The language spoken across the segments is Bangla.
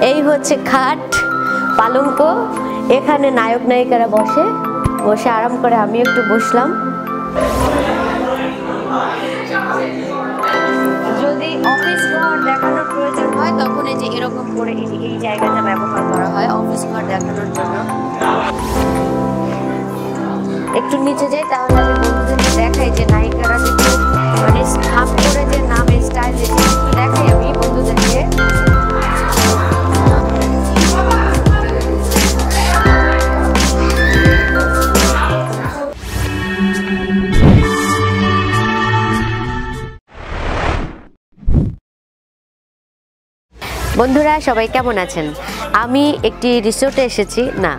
এই হচ্ছে খাট পালঙ্ক, এখানে নায়ক নায়িকারা বসে বসে আরাম করে, আমি একটু বসলাম। যদি অফিস ঘর দেখানোর প্রয়োজন হয় তখন এই যে এরকম করে এই জায়গাটা ব্যবহার করা হয় অফিস ঘর দেখানোর জন্য। একটু নিচে যাই, তাহলে আমি বন্ধুদেরকে দেখাই যে নায়িকারা একটু মানে হাফ করে যে নামে স্টাইল একটু দেখাই আমি বন্ধুদেরকে। বন্ধুরা সবাই কেমন আছেন? আমি একটি রিসোর্টে এসেছি। না,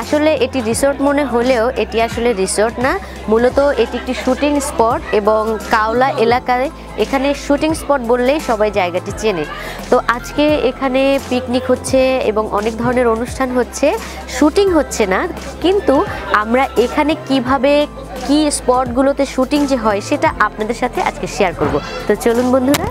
আসলে এটি রিসোর্ট মনে হলেও এটি আসলে রিসোর্ট না, মূলত এটি একটি শুটিং স্পট এবং কাওলা এলাকায় এখানে শুটিং স্পট বললেই সবাই জায়গাটি চেনে। তো আজকে এখানে পিকনিক হচ্ছে এবং অনেক ধরনের অনুষ্ঠান হচ্ছে, শুটিং হচ্ছে না, কিন্তু আমরা এখানে কিভাবে কি স্পটগুলোতে শুটিং যে হয় সেটা আপনাদের সাথে আজকে শেয়ার করব। তো চলুন বন্ধুরা।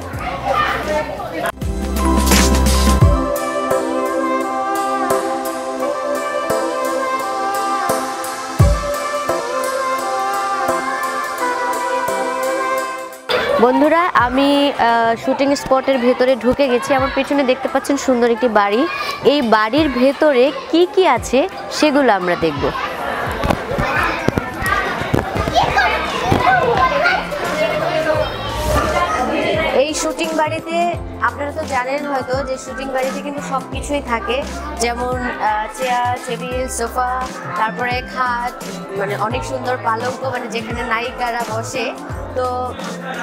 বন্ধুরা আমি শুটিং স্পটের ভেতরে ঢুকে গেছি। আমার পেছনে দেখতে পাচ্ছেন সুন্দর একটি বাড়ি। এই বাড়ির ভেতরে কি কি আছে সেগুলো আমরা দেখব। এই শুটিং বাড়িতে আপনারা তো জানেন হয়তো যে শুটিং বাড়িতে কিন্তু সব কিছুই থাকে, যেমন চেয়ার, টেবিল, সোফা, তারপরে খাট, মানে অনেক সুন্দর পালঙ্ক, মানে যেখানে নায়িকারা বসে। তো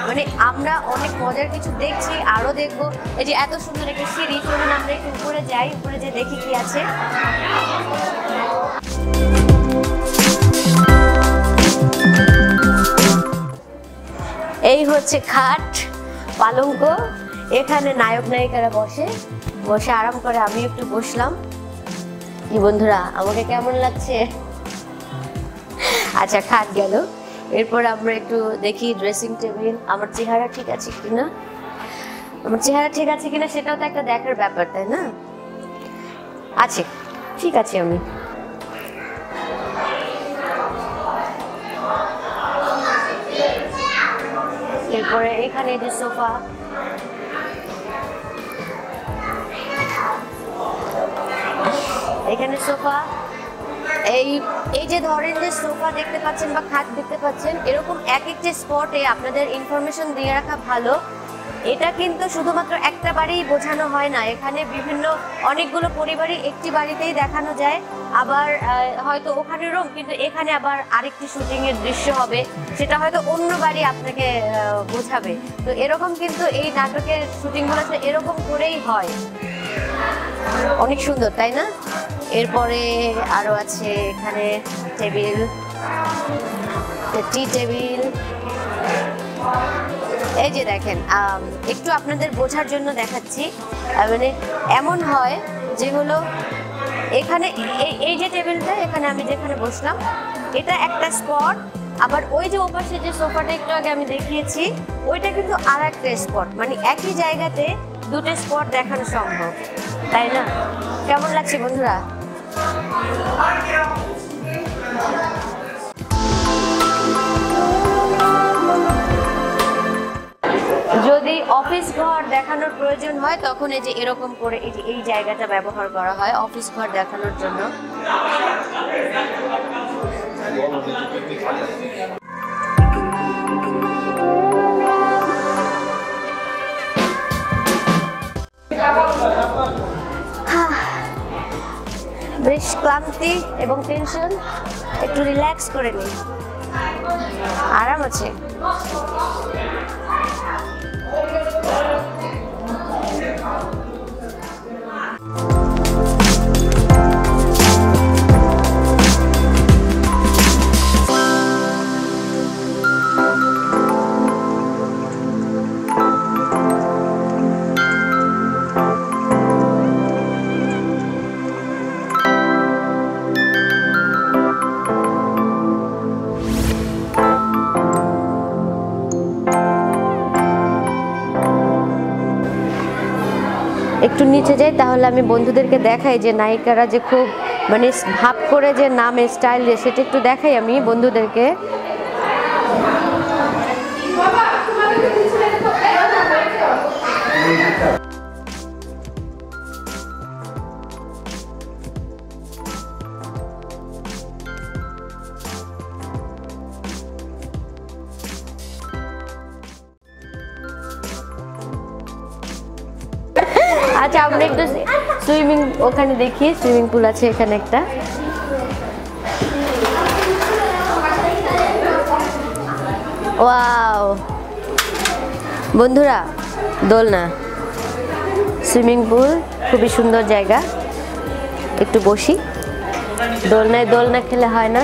মানে আমরা অনেক মজার কিছু দেখছি, আরও দেখবো। এই যে এত সুন্দর একটা সিঁড়ি, চলুন আমরা একটু উপরে যাই, উপরে যে দেখি কি আছে। এই হচ্ছে খাট পালঙ্ক, এখানে নায়ক নায়িকারা বসে বসে আরাম করে, আমি একটু বসলাম। কি বন্ধুরা আমাকে কেমন লাগছে? আচ্ছা খাট গেল, এরপর আমরা একটু দেখি ড্রেসিং টেবিল। আমার চেহারা ঠিক আছে কিনা, আমার চেহারা ঠিক আছে কিনা সেটাও তো একটা দেখার ব্যাপার, তাই না? আছে, ঠিক আছে। আমি এরপরে এখানে যে সোফা, এখানে সোফা, এই যে ধরেন যে সোফা দেখতে পাচ্ছেন বা খাট দেখতে পাচ্ছেন, এরকম এক একটা স্পটে আপনাদের ইনফরমেশন দিয়ে রাখা ভালো। এটা কিন্তু শুধুমাত্র একটা বাড়ি বোঝানো হয় না, এখানে বিভিন্ন অনেকগুলো পরিবারই একটি বাড়িতেই দেখানো যায়। আবার হয়তো ওখানে রুম, কিন্তু এখানে আবার আরেকটি শুটিং এর দৃশ্য হবে, সেটা হয়তো অন্য বাড়ি আপনাকে বোঝাবে। তো এরকম কিন্তু এই নাটকের শুটিংগুলোতে এরকম করেই হয়। অনেক সুন্দর, তাই না? এরপরে আরো আছে এখানে টেবিল, টি টেবিল। এই যে দেখেন, একটু আপনাদের বোঝার জন্য দেখাচ্ছি। মানে এমন হয় যে হলো এখানে এই যে টেবিলটা, এখানে আমি যেখানে বসলাম এটা একটা স্পট, আবার ওই যে ওপাশে যে সোফাটা একটু আগে আমি দেখিয়েছি ওইটা কিন্তু আর একটা স্পট। মানে একই জায়গাতে দুটো স্পট দেখানো সম্ভব, তাই না? কেমন লাগছে বন্ধুরা? যদি অফিস ঘর দেখানোর প্রয়োজন হয় তখন এই যে এরকম করে এই জায়গাটা ব্যবহার করা হয় অফিস ঘর দেখানোর জন্য। বেশ ক্লান্তি এবং টেনশন, একটু রিল্যাক্স করে নিই, আরাম আছে। একটু নিচে যাই, তাহলে আমি বন্ধুদেরকে দেখাই যে নায়িকারা যে খুব মানে ভাব করে যে নামে স্টাইল, সেটা একটু দেখাই আমি বন্ধুদেরকে। আচ্ছা, আমরা একটু সুইমিং ওখানে দেখি, সুইমিং পুল আছে এখানে একটা। ওয়াও বন্ধুরা, দোলনা, সুইমিং পুল, খুবই সুন্দর জায়গা। একটু বসি, দোলনায় দোলনা খেলে হয় না।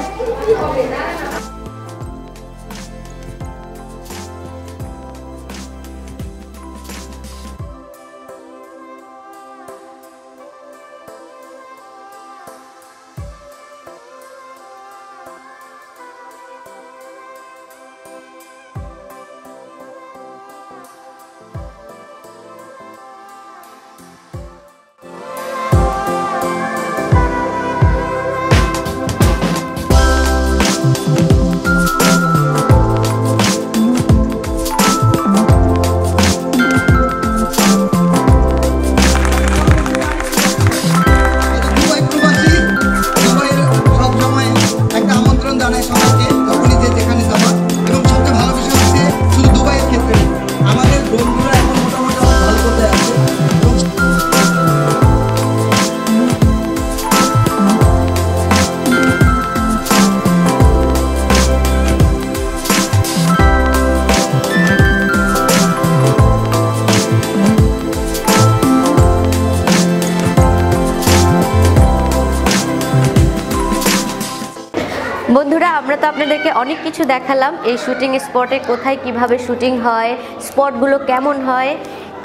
বন্ধুরা, আমরা তো আপনাদেরকে অনেক কিছু দেখালাম এই শুটিং স্পটে, কোথায় কিভাবে শুটিং হয়, স্পটগুলো কেমন হয়,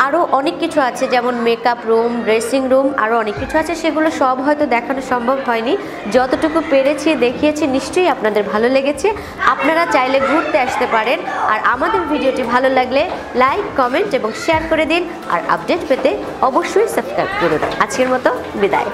আরও অনেক কিছু আছে, যেমন মেকআপ রুম, ড্রেসিং রুম, আরও অনেক কিছু আছে। সেগুলো সব হয়তো দেখানো সম্ভব হয়নি, যতটুকু পেরেছি দেখিয়েছি। নিশ্চয়ই আপনাদের ভালো লেগেছে, আপনারা চাইলে ঘুরতে আসতে পারেন। আর আমাদের ভিডিওটি ভালো লাগলে লাইক, কমেন্ট এবং শেয়ার করে দিন। আর আপডেট পেতে অবশ্যই সাবস্ক্রাইব করুন। আজকের মতো বিদায়।